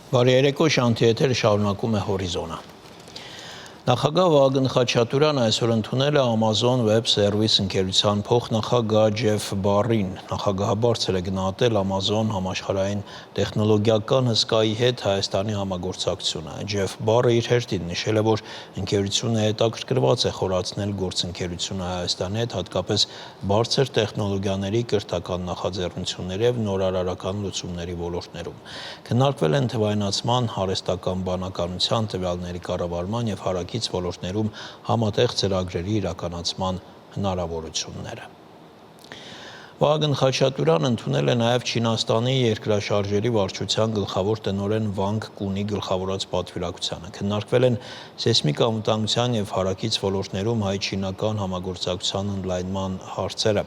Բարի երեկո, Շանթի եթերը շարունակում է հորիզոնը։ Նախագահ Վահագն Խաչատուրյանը այսօր ընդունել է Amazon Web Service ընկերության փոխնախագահ Ջեֆ Բարրին։ Նախագահը բարձր է գնահատել Amazon համաշխարհային տեխնոլոգիական հսկայի հետ Հայաստանի համագործակցությունը։ Ջեֆ Բարրը իր հերթին նշել է, որ ընկերությունը հետաքրքրված է խորացնել գործընկերությունը Հայաստանի հետ, հատկապես բարձր տեխնոլոգիաների կրթական նախաձեռնությունների և նորարարական լուծումների ոլորտներում։ Քննարկվել են թվայնացման, հարեստական բանականության, տվյալների կառավարման և հարակից ոլորտներում համատեղ ծրագրերի իրականացման հնարավորությունները։ Վահագն Խաչատուրյանը ընդունել է նաև Չինաստանի երկրաշարժերի վարչության գլխավոր տնօրեն Վանգ Կունի գլխավորած պատվիրակությանը։ Քննարկվել են սեյսմիկ անվտանգության և հարակից ոլորտներում հայ-չինական համագործակցության ընդլայնման հարցերը։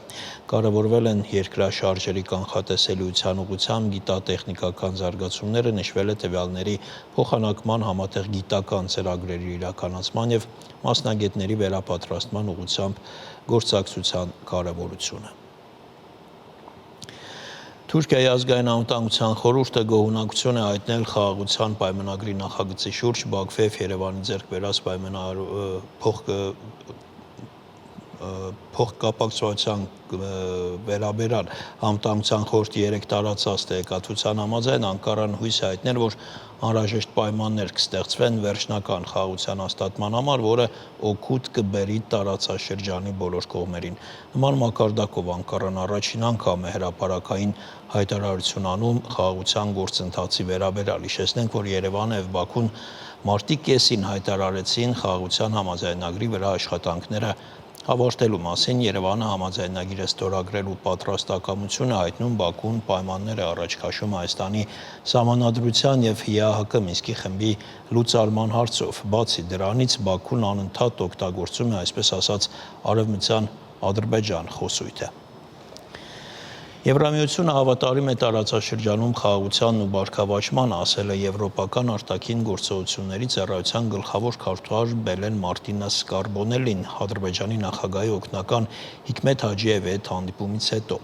Կարևորվել են երկրաշարժերի կանխատեսելիության ուղղությամբ գիտատեխնիկական զարգացումները, նշվել է տվյալների փոխանակման, համատեղ գիտական ծրագրերի իրականացման և մասնագետների վերապատրաստման ուղղությամբ գործակցության կարևորությունը։ Թուրքիայի ազգային անվտանգության խորհուրդը գոհունակություն է հայտնել խաղաղության պայմանագրի նախագծի շուրջ Բաքվի և Երևանի ձեռք բերած փոխկապակցության վերաբերյալ Անվտանգության խորհրդի 3 տարածած տեղեկատվության համաձայն Անկարան հույս է հայտնել, որ անհրաժեշտ պայմաններ կստեղծվեն վերջնական խաղաղության հաստատման համար, որը օգուտ կբերի տարածաշրջանի բոլոր կողմերին։ Նման մակարդակով Անկարան առաջին անգամ է հրապարակային հայտարարություն անում խաղաղության գործընթացի վերաբերյալ։ Հիշեցնենք, որ Երևանը և Բաքուն մարտի կեսին հայտարարեցին խաղաղության համաձայնագրի վրա աշխատանքները ավարտելու մասին։ Երևանը համաձայնագիրը ստորագրելու պատրաստակամություն է հայտնում, Բաքուն պայմաններ է առաջ քաշում Հայաստանի սահմանադրության և ՀԻԱՀԿ Մինսկի խմբի լուծարման հարցով։ Բացի դրանից, Բաքուն անընդհատ օգտագործում է, այսպես ասած, արևմտյան Ադրբեջան խոսույթը։ Եվրամիությունը հավատարիմ է տարածաշրջանում խաղաղությանն ու բարգավաճմանը, ասել է եվրոպական արտաքին գործողությունների ծառայության գլխավոր քարտուղար Բելեն Մարտինես Կարբոնելին Ադրբեջանի նախագահի օգնական Հիկմեթ Հաջիևի հետ հանդիպումից հետո։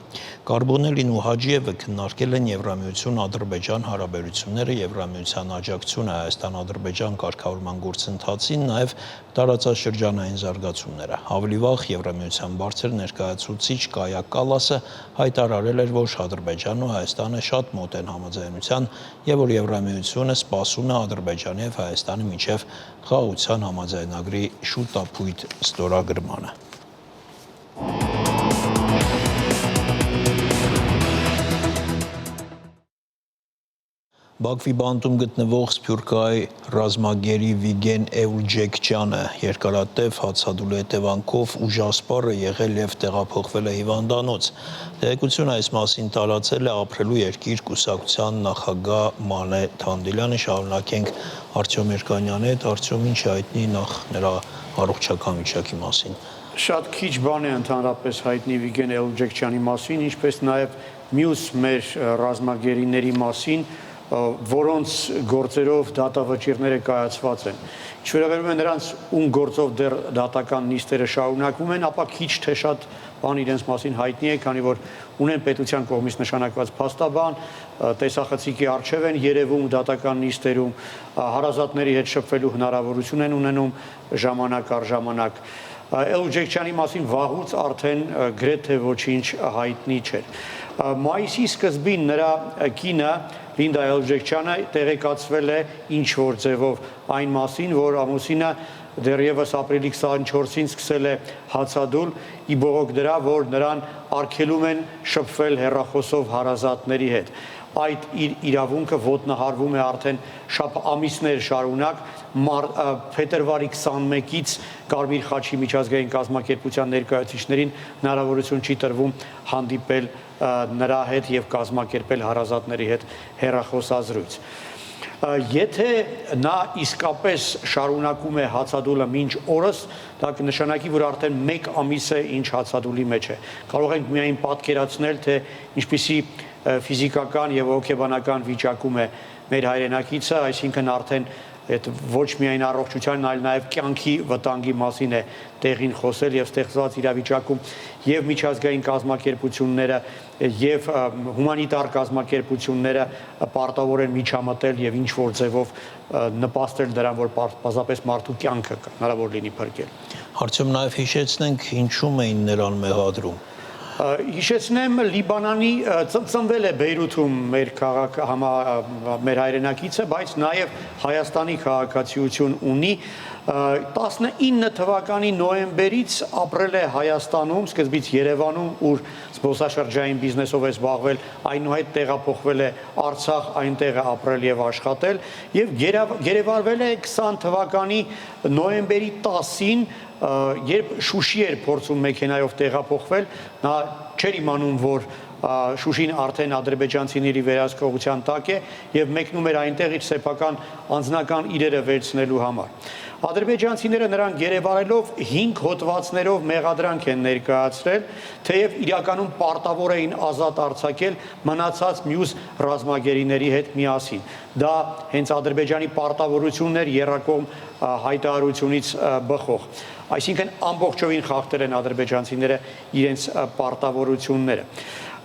Կարբոնելին ու Հաջիևը քննարկել են Եվրամիություն-Ադրբեջան հարաբերությունները, Եվրամիության աջակցությունը Հայաստան-Ադրբեջան կարգավորման գործընթացին, նաև տարածաշրջանային զարգացումները։ Ավելի վաղ Եվրամիության բարձր ներկայացուցիչ Կայա Կալասը հայտարարել էր, որ Ադրբեջանն ու Հայաստանը շատ մոտ են համաձայնության և որ Եվրամիությունը սպասում է Ադրբեջանի և Հայաստանի միջև խաղաղության համաձայնագրի շուտապույտ ստորագրմանը։ Բաքվի բանտում գտնվող սփյուռքահայ ռազմագերի Վիգեն Էուլջեքջյանը երկարատև հացադուլի հետևանքով ուժասպառ է եղել և տեղափոխվել է հիվանդանոց։ Տեղեկությունը այս մասին տարածել է Ապրելու երկիր կուսակցության նախագահ Մանե Թանդիլյանը։ Շարունակենք Արտյոմ Երկանյանի հետ։ Արտյոմ, ինչ հայտնի նախ նրա առողջական վիճակի մասին։ Շատ քիչ բան է ընդհանրապես հայտնի Վիգեն Էուլջեքջյանի մասին, ինչպես նաև մյուս մեր ռազմագերիների մասին, որոնց գործերով դատավճիռները կայացված են։ Ինչ վերաբերում է նրանց, ում գործով դեռ դատական նիստերը շարունակվում են, ապա քիչ թե շատ բան իրենց մասին հայտնի է, քանի որ ունեն պետության կողմից նշանակված փաստաբան, տեսախցիկի առջև են երևում դատական նիստերում, հարազատների հետ շփվելու հնարավորություն են ունենում ժամանակ առ ժամանակ։ Էուլջեքջյանի մասին վաղուց արդեն գրեթե ոչինչ հայտնի չէր։ Մայիսի սկզբին նրա կինը Լինդա Էուլջեքջյանը տեղեկացվել է ինչ-որ ձևով այն մասին, որ ամուսինը դեռևս ապրիլի 24-ին սկսել է հացադուլ, ի բողոք դրա, որ նրան արգելում են շփվել հեռախոսով հարազատների հետ։ Այդ իր իրավունքը ոտնահարվում է արդեն ամիսներ շարունակ։ Փետրվարի 21-ից Կարմիր խաչի միջազգային կազմակերպության ներկայացուցիչներին հնարավորություն չի տրվում հանդիպել նրա հետ և կազմակերպել հարազատների հետ հեռախոսազրույց։ Եթե նա իսկապես շարունակում է հացադուլը մինչ օրս, դա կնշանակի, որ արդեն 1 ամիս է ինչ հացադուլի մեջ է։ Կարող ենք միայն պատկերացնել, թե ինչպիսի ֆիզիկական և հոգեբանական վիճակում է մեր հայրենակիցը, այսինքն արդեն այդ ոչ միայն առողջության, այլ նաև կյանքի վտանգի մասին է տեղին խոսել եւ ստեղծված իրավիճակում եւ միջազգային կազմակերպությունները եւ հումանիտար կազմակերպությունները պարտավոր են միջամտել եւ ինչ որ ձևով նպաստել դրան, որ պարզապես մարդու կյանքը հնարավոր լինի փրկել։ Հարցում նաև հիշեցնենք ինչու էին նրան մեղադրում։ Հիշեցնեմ Լիբանանի ծնվել է Բեյրութում մեր մեր հայրենակիցը, բայց նաև Հայաստանի քաղաքացիություն ունի 19 թվականի նոյեմբերից ապրել է Հայաստանում, սկզբից Երևանում, ուր զբոսաշրջային բիզնեսով է զբաղվել, այնուհետ տեղափոխվել է Արցախ, այնտեղ է ապրել եւ աշխատել եւ գերեվարվել է 20 թվականի նոյեմբերի 10-ին երբ Շուշի էր փորձում մեքենայով տեղափոխվել, նա չէր իմանում, որ Շուշին արդեն ադրբեջանցիների վերահսկողության տակ է եւ մեկնում էր այնտեղ իր սեփական անձնական իրերը վերցնելու համար։ Ադրբեջանցիները նրան գերեվարելով 5 հոդվածներով մեղադրանք են ներկայացրել, թեև իրականում պարտավոր էին ազատ արձակել մնացած մյուս ռազմագերիների հետ միասին։ Դա հենց Ադրբեջանի պարտավորությունն էր եռակողմ հայտարարությունից բխող։ Այսինքն ամբողջովին խախտել են ադրբեջանցիները իրենց պարտավորությունները։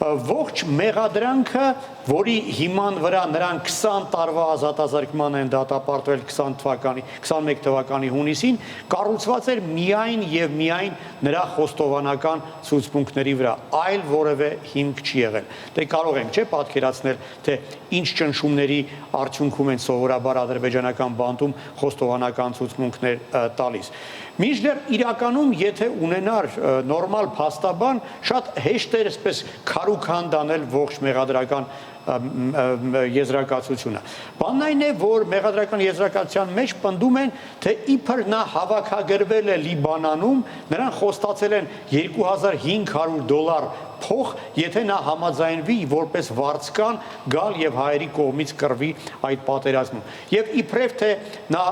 Ողջ մեղադրանքը, որի հիման վրա նրան 20 տարվա ազատազրկման են դատապարտվել 21 թվականի հունիսին, կառուցված էր միայն եւ միայն նրա խոստովանական ցուցմունքների վրա, այլ որևէ հիմք չի եղել։ Դե կարող ենք չէ պատկերացնել, թե ինչ ճնշումների արդյունքում են սովորաբար ադրբեջանական բանտում խոստովանական ցուցմունքներ տալիս։ Մինչդեռ իրականում, եթե ունենար նորմալ փաստաբան, շատ հեշտ էր այսպես քարուքանդ անել ողջ մեղադրական եզրակացությունը։ Բանն այն է, որ մեղադրական եզրակացության մեջ պնդում են, թե իբր նա հավաքագրվել է Լիբանանում, նրան խոստացել են $2500 փող, եթե նա համաձայնվի որպես վարձկան գալ եւ հայերի կողմից կռվի այդ պատերազմում։ Եվ իբրև թե նա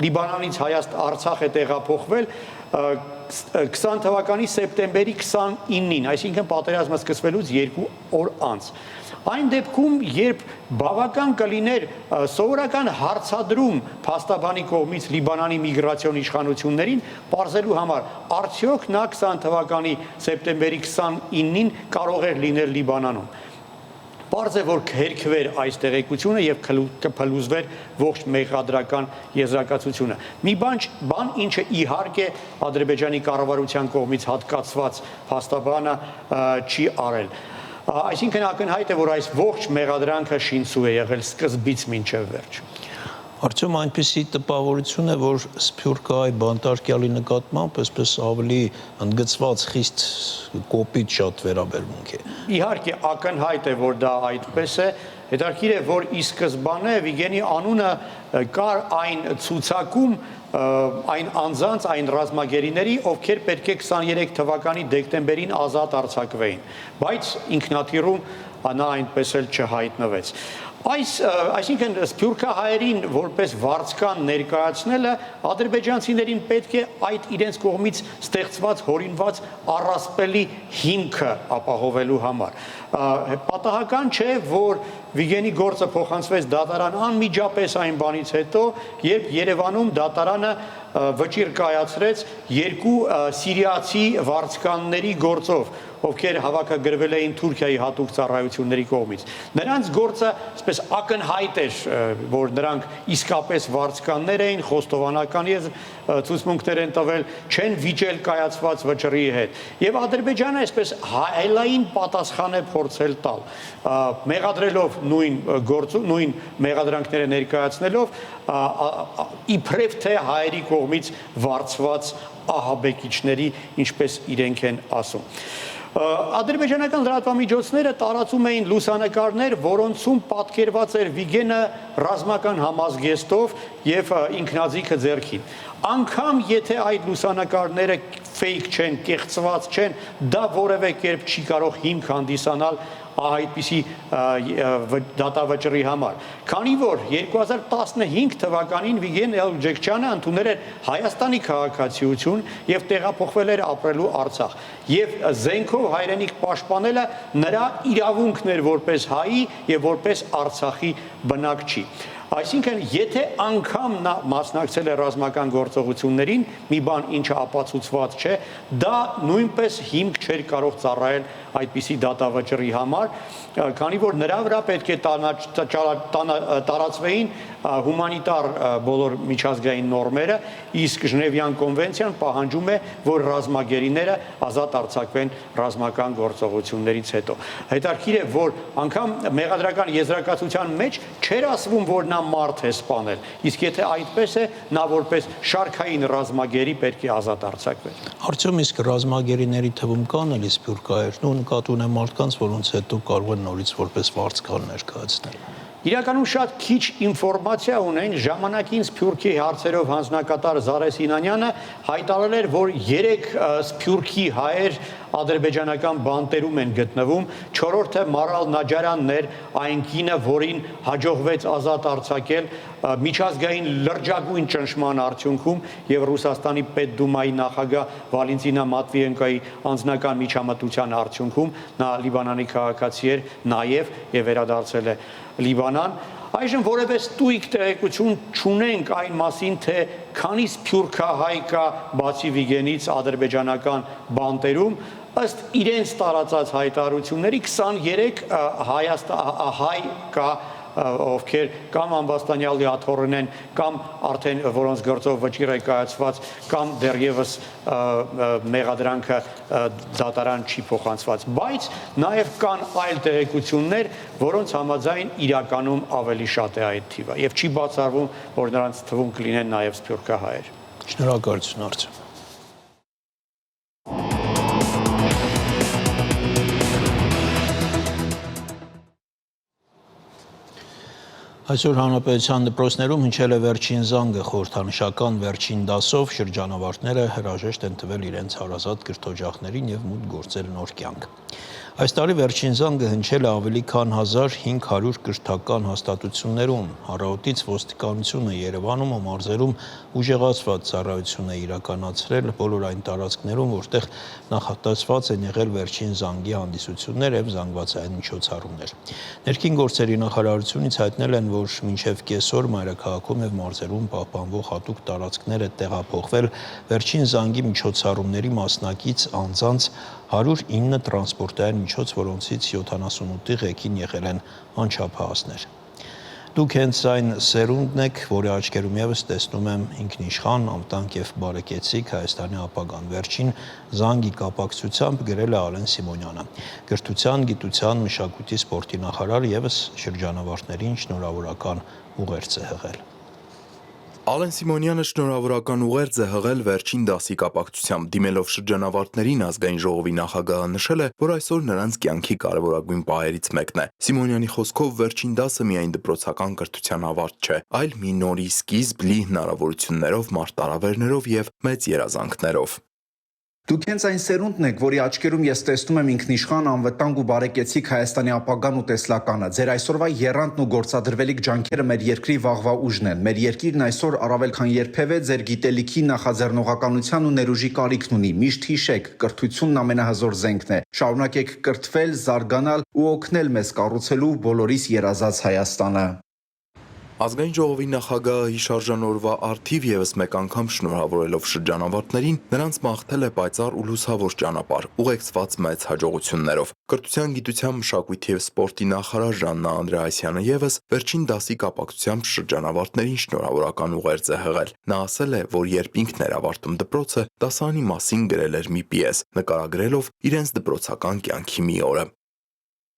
Լիբանանից Արցախ է տեղափոխվել 20 թվականի սեպտեմբերի 29-ին, այսինքն պատերազմը սկսվելուց 2 օր անց։ Այն դեպքում, երբ բավական կլիներ սովորական հարցադրում փաստաբանի կողմից Լիբանանի միգրացիոն իշխանություններին պարզելու համար, արդյոք նա 20 թվականի սեպտեմբերի 29-ին կարող էր լինել Լիբանանում։ Պարզ է, որ կհերքվեր այս տեղեկությունը եւ կփլուզվեր ողջ մեղադրական եզրակացությունը։ Մի բան, ինչը իհարկե Ադրբեջանի կառավարության կողմից հատկացված փաստաբանը չի արել։ Այսինքն ակնհայտ է, որ այս ողջ մեղադրանքը շինծու է եղել սկզբից մինչև վերջ։ Արդյոք այնպիսի տպավորություն է, որ Սփյուռքահայ բանտարկյալի նկատմամբ այսպես ավելի ընդգծված խիստ կոպիտ շատ վերաբերմունք է։ Իհարկե ակնհայտ է, որ դա այդպես է։ Հետաքրքիր է, որ ի սկզբանե Վիգենի անունը կար այն ցուցակում այն անձանց, այն ռազմագերիների, ովքեր պետք է 23 թվականի դեկտեմբերին ազատ արձակվեին, բայց ինքնաթիռում նա այնպես էլ չհայտնվեց։ Այսինքն սփյուռքահայերին որպես վարձկան ներկայացնելը ադրբեջանցիներին պետք է այդ իրենց կողմից ստեղծված հորինված առասպելի հիմքը ապահովելու համար։ Պատահական չէ, որ Վիգենի գործը փոխանցվեց դատարան անմիջապես այն բանից հետո, երբ Երևանում դատարանը վճիռ կայացրեց 2 սիրիացի վարձկանների գործով, ովքեր հավաքագրվել էին Թուրքիայի հատուկ ծառայությունների կողմից։ Նրանց գործը այսպես ակնհայտ էր, որ նրանք իսկապես վարձկաններ էին, խոստովանական ցուցմունքներ են տվել, չեն վիճել կայացված վճռի հետ։ Եվ Ադրբեջանը այսպես հայելային պատասխան է փորձել տալ, մեղադրելով նույն մեղադրանքները ներկայացնելով իբրև թե հայերի կողմից վարձված ահաբեկիչների, ինչպես իրենք են ասում։ Ադրբեջանական լրատվամիջոցները տարածում էին լուսանկարներ, որոնցում պատկերված էր Վիգենը ռազմական համազգեստով եւ ինքնաձիգը ձեռքին։ Անգամ եթե այդ լուսանկարները ֆեյք չեն, կեղծված չեն, դա որևէ կերպ չի կարող հիմք հանդիսանալ այդպիսի դատավճռի համար։ Քանի որ 2015 թվականին Վիգեն Էլջեքչյանը ընդունել էր Հայաստանի քաղաքացիություն եւ տեղափոխվել էր ապրելու Արցախ։ Եվ զենքով հայրենիք պաշտպանելը նրա իրավունքն էր որպես հայի եւ որպես Արցախի բնակչի։ Այսինքն, եթե անգամ նա մասնակցել է ռազմական գործողություններին, մի բան, ինչը ապացուցված չէ, դա նույնպես հիմք չէր կարող ծառայել այդպիսի դատավճռի համար, քանի որ նրա վրա պետք է տարածվեին հումանիտար բոլոր միջազգային նորմերը, իսկ Ժնևյան կոնվենցիան պահանջում է, որ ռազմագերիները ազատ արձակվեն ռազմական գործողություններից հետո։ Հետարքիր է, որ անգամ մեղադրական եզրակացության մեջ չէր ասվում, որ նա մարդ է սպանել, իսկ եթե այդպես է, նա որպես շարքային ռազմագերի պետք է ազատ արձակվեր։ Արդյոք իսկ ռազմագերիների թվում կան էլի սփյուռքահայեր, ու նկատի ունեմ մարդկանց, որոնց հետո կարող են նորից որպես վարձկան ներկայացնել։ Իրականում շատ քիչ ինֆորմացիա ունեն, ժամանակին Սփյուռքի հարցերով հանձնակատար Զարե Սինանյանը հայտարարել էր, որ 3 սփյուռքի հայեր ադրբեջանական բանտերում են գտնվում, 4-րդը Մարալ Նաջարյանն էր, այն կինը, որին հաջողվեց ազատ արձակել միջազգային լրջագույն ճնշման արդյունքում եւ Ռուսաստանի Պետդումայի նախագահ Վալենտինա Մատվիենկոյի անձնական միջամտության արդյունքում, նա Լիբանանի քաղաքացի էր նաեւ եւ վերադարձել է Լիբանան։ Այժմ որևէ ստույգ տեղեկություն չունենք այն մասին, թե քանի սփյուռքահայ կա բացի Վիգենից ադրբեջանական բանտերում, ըստ իրենց տարածած հայտարարությունների 23 հայ կա, ովքեր կամ ամբաստանյալ լիաթոռն են, կամ արդեն որոնց գործով վճիռ է կայացված, կամ դեռևս մեղադրանքը դատարան չի փոխանցված, բայց նաև կան այլ տեղեկություններ, որոնց համաձայն իրականում ավելի շատ է այդ թիվը, եւ չի բացառվում, որ նրանց թվում կլինեն նաև սփյուռքահայեր։ Շնորհակալություն, Արծու։ Այսօր հանրապետության դպրոցներում հնչել է վերջին զանգը, խորհրդանշական վերջին դասով շրջանավարտները հրաժեշտ են տվել իրենց հարազատ կրթօջախներին եւ մուտք գործել նոր կյանք։ Այս տարի վերջին զանգը հնչել է ավելի քան 1500 կրթական հաստատություններում։ Առավոտից ոստիկանությունը Երևանում ու մարզերում ուժեղացված ծառայություն է իրականացրել բոլոր այն տարածքներում, որտեղ նախատեսված են եղել վերջին զանգի հանդիսություններ եւ զանգվածային միջոցառումներ։ Ներքին գործերի նախարարությունից հայտնել են, որ մինչև կեսօր մայրաքաղաքում եւ մարզերում պահպանվող հատուկ տարածքներ է տեղափոխվել վերջին զանգի միջոցառումների մասնակից անձանց 109 տրանսպորտային միջոց, որոնցից 78-ի ղեկին եղել են անչափահասներ։ Դուք հենց այն սերունդն եք, որի աչքերում եւս տեսնում եմ ինքնիշխան, անվտանգ եւ բարեկեցիկ Հայաստանի ապագան։ Վերջին զանգի կապակցությամբ գրել է Ալեն Սիմոնյանը։ Կրթության, գիտության, մշակույթի, սպորտի նախարար եւս շրջանավարտներին շնորհավորական ուղերձ է հղել։ Ալեն Սիմոնյանը շնորհավորական ուղերձ է հղել վերջին դասի կապակցությամբ, դիմելով շրջանավարտներին ազգային ժողովի նախագահը նշել է, որ այսօր նրանց կյանքի կարևորագույն պահերից մեկն է։ Սիմոնյանի խոսքով վերջին դասը միայն դպրոցական կրթության ավարտ չէ, այլ մի նորի սկիզբ լի հնարավորություններով, մարտահրավերներով եւ մեծ երազանքներով։ Դուք հենց այն սերունդն եք, որի աչքերում ես տեսնում եմ ինքնիշխան, անվտանգ ու բարեկեցիկ Հայաստանի ապագան ու տեսլականը։ Ձեր այսօրվա եռանդն ու գործադրվելիք ջանքերը մեր երկրի վաղվա ուժն են։ Մեր երկիրն այսօր առավել քան երբևէ ձեր գիտելիքի, նախաձեռնողականության ու ներուժի կարիքն ունի։ Միշտ հիշեք, կրթությունն ամենահզոր զենքն է։ Շարունակեք կրթվել, զարգանալ ու օգնել մեզ կառուցելու բոլորիս երազած Հայաստանը։ Ազգային ժողովի նախագահը հիշարժան օրվա առթիվ եւս մեկ անգամ շնորհավորելով շրջանավարտներին, նրանց մաղթել է պայծառ ու լուսավոր ճանապարհ, ուղեկցված մեծ հաջողություններով։ Կրթության, գիտության, մշակույթի եւ սպորտի նախարար Ժաննա Անդրեասյանը եւս վերջին դասի կապակցությամբ շրջանավարտներին շնորհավորական ուղերձ է հղել։ Նա ասել է, որ երբ ինքն էր ավարտում դպրոցը, դասարանի մասին գրել էր մի պիես, նկարագրելով իրենց դպրոցական կյանքի մի օրը։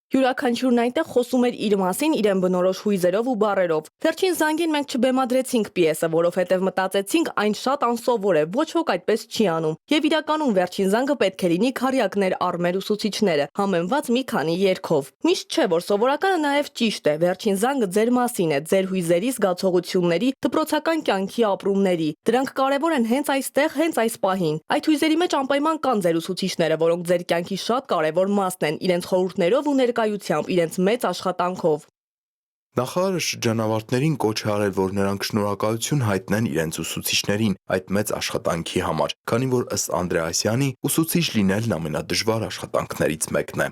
Յուրաքանչյուրն այնտեղ խոսում էր իր մասին, իրեն բնորոշ հույզերով ու բառերով։ Վերջին զանգին մենք չբեմադրեցինք պիեսը, որովհետև մտածեցինք այն շատ անսովոր է, ոչ ոք այդպես չի անում։ Եվ իրականում վերջին զանգը պետք է լինի քարյակներ առմեր ուսուցիչները, համեմված մի քանի երգով։ Միշտ չէ, որ սովորականը նաև ճիշտ է։ Վերջին զանգը ձեր մասին է, ձեր հույզերի, զգացողությունների, դպրոցական կյանքի ապրումների։ Դրանք կարևոր են հենց այստեղ, հենց այս պահին։ Այդ հույզերի մեջ անպայման կան ձեր ուսուցիչները, որոնք ձեր կյանքի շատ կարևոր մասն են, իրենց խորհուրդներով ու ներկայությամբ, իրենց մեծ աշխատանքով։ Նախարարը շրջանավարտներին կոչ է արել, որ նրանք շնորհակալություն հայտնեն իրենց ուսուցիչներին այդ մեծ աշխատանքի համար, քանի որ ըստ Անդրեասյանի ուսուցիչ լինելն ամենադժվար աշխատանքներից մեկն է։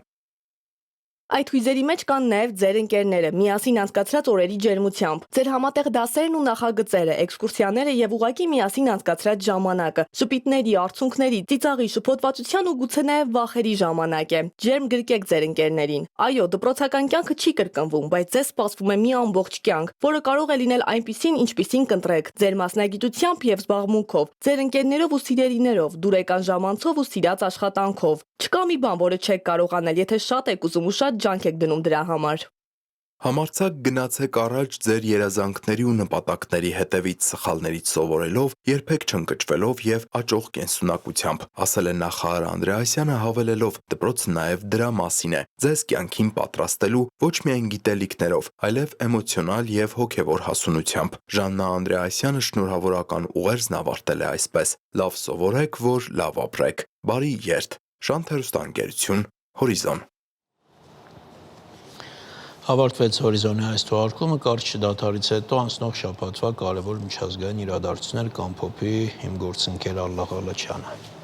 Այդ հույզերի մեջ կան նաև ձեր ընկերները, միասին անցկացրած օրերի ջերմությամբ, ձեր համատեղ դասերն ու նախագծերը, էքսկուրսիաները եւ ուղակի միասին անցկացրած ժամանակը, շփիթների, արցունքների, ծիծաղի, շփոթվածության ու գուցե նաև վախերի ժամանակ է։ Ջերմ գրկեք ձեր ընկերներին։ Այո, դպրոցական կյանքը չի կրկնվում, բայց ձեզ սպասվում է մի ամբողջ կյանք, որը կարող է լինել այնպիսին, ինչպիսին կընտրեք, ձեր մասնագիտությամբ եւ զբաղմունքով, ձեր ընկերներով ու սիրելիներով, դուրեկան ժամանցով ու սիրած աշխատանքով։ Չկա մի բան, որը չեք կարող անել, եթե շատ եք ուզում ու շատ ջանք եք դնում դրա համար։ Համարձակ գնացեք առաջ ձեր երազանքների ու նպատակների հետևից սխալներից սովորելով, երբեք չընկճվելով եւ աճող կենսունակությամբ, ասել է նախարար Անդրեասյանը, հավելելով, դպրոցը նաեւ դրա մասին է, ձեզ կյանքին պատրաստելու ոչ միայն գիտելիքներով, այլև էմոցիոնալ եւ հոգեվոր հասունությամբ։ Ժաննա Անդրեասյանը շնորհավորական ուղերձն ավարտել է այսպես. լավ սովորեք, որ լավ ապրեք։ Բարի երթ։ Շանթ հեռուստաընկերություն, Հորիզոն։ Ավարտվեց Հորիզոնի այս թողարկումը, կարճ դադարից հետո անցնող շաբաթվա կարևոր միջազգային իրադարձություններ կամփոփի իմ գործընկեր Ալլա Ղալաչյանը։